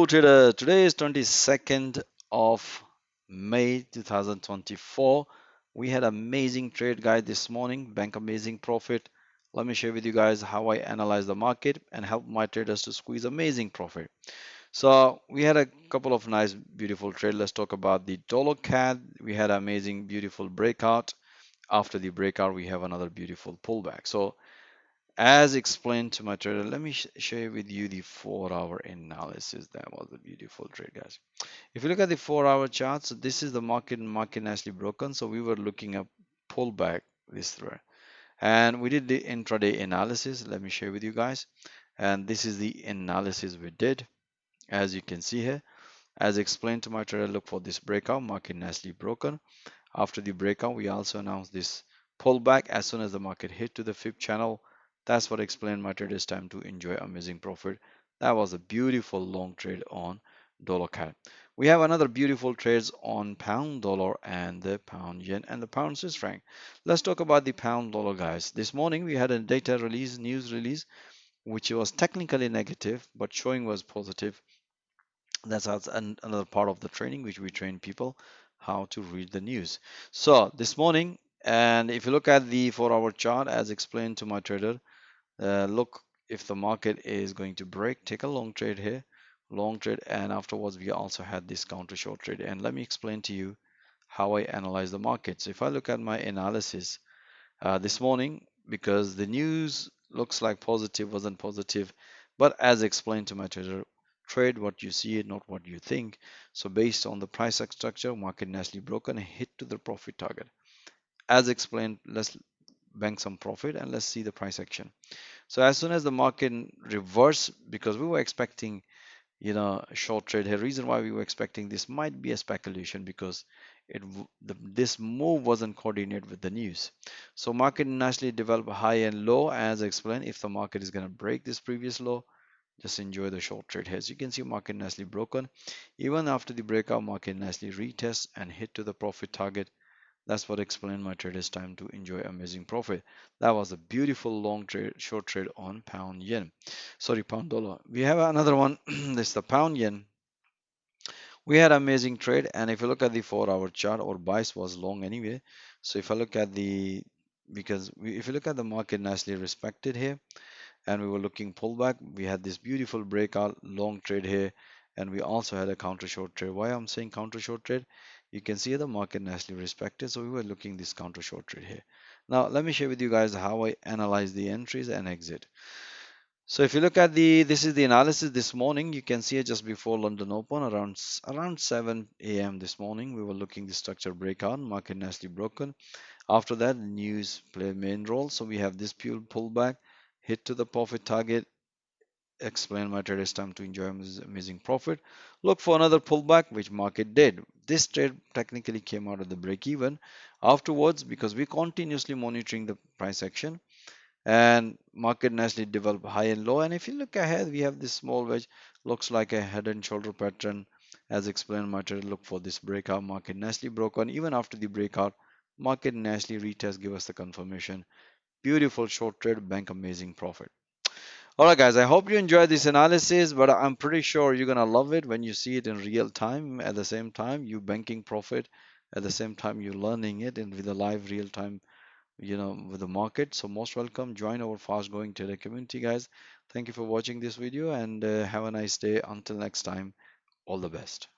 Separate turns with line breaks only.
Hello trader, today is 22nd of May 2024. We had amazing trade guide this morning, bank amazing profit. Let me share with you guys how I analyze the market and help my traders to squeeze amazing profit. So we had a couple of nice beautiful trade. Let's talk about the dollar CAD. We had amazing beautiful breakout. After the breakout we have another beautiful pullback. So as explained to my trader, let me share with you the 4 hour analysis. That was a beautiful trade, guys. If you look at the 4 hour chart, so this is the market nicely broken. So we were looking at pullback this thread, and we did the intraday analysis. Let me share with you guys, and this is the analysis we did. As you can see here, as explained to my trader, look for this breakout, market nicely broken. After the breakout, we also announced this pullback as soon as the market hit to the fib channel. That's what explained my trade is time to enjoy amazing profit. That was a beautiful long trade on dollar CAD. We have another beautiful trades on pound dollar and the pound yen and the pound Swiss franc. Let's talk about the pound dollar, guys. This morning we had a data release, news release, which was technically negative, but showing was positive. That's another part of the training which we train people how to read the news. So this morning, and if you look at the 4 hour chart as explained to my trader, look, if the market is going to break, take a long trade here, long trade, and afterwards we also had this counter short trade. And let me explain to you how I analyze the markets. If I look at my analysis this morning, because the news looks like positive, wasn't positive, but as explained to my trader, trade what you see, not what you think. So based on the price structure, market nicely broken, hit to the profit target. As explained, let's bank some profit and let's see the price action. So as soon as the market reverse, because we were expecting, a short trade here. Reason why we were expecting this might be a speculation because this move wasn't coordinated with the news. So market nicely developed high and low as explained. If the market is going to break this previous low, just enjoy the short trade here. As you can see, market nicely broken. Even after the breakout, market nicely retest and hit to the profit target. That's what explained my trade is time to enjoy amazing profit. That was a beautiful long trade, short trade on pound yen. Sorry, pound dollar. We have another one. This is the pound yen. We had amazing trade, and if you look at the 4 hour chart, our bias was long anyway. So if I look at the if you look at the market nicely respected here, and we were looking pullback, we had this beautiful breakout long trade here, and we also had a counter short trade. Why I'm saying counter short trade? You can see the market nicely respected, so we were looking this counter short trade here. Now let me share with you guys how I analyze the entries and exit. So if you look at this is the analysis this morning. You can see it just before London Open, around 7 a.m. this morning. We were looking the structure breakout, market nicely broken. After that, news played main role. So we have this pure pullback, hit to the profit target. Explain my trade is time to enjoy amazing profit. Look for another pullback, which market did. This trade technically came out of the break even. Afterwards, because we continuously monitoring the price action, and market nicely developed high and low. And if you look ahead, we have this small wedge, looks like a head and shoulder pattern. As explained, my trade, look for this breakout, market nicely broken. Even after the breakout, market nicely retest, give us the confirmation. Beautiful short trade, bank amazing profit. All right, guys, I hope you enjoyed this analysis, but I'm pretty sure you're gonna love it when you see it in real time. At the same time, you banking profit. At the same time, you're learning it and with a live real time, with the market. So most welcome, join our fast growing trader community, guys. Thank you for watching this video, and have a nice day. Until next time, all the best.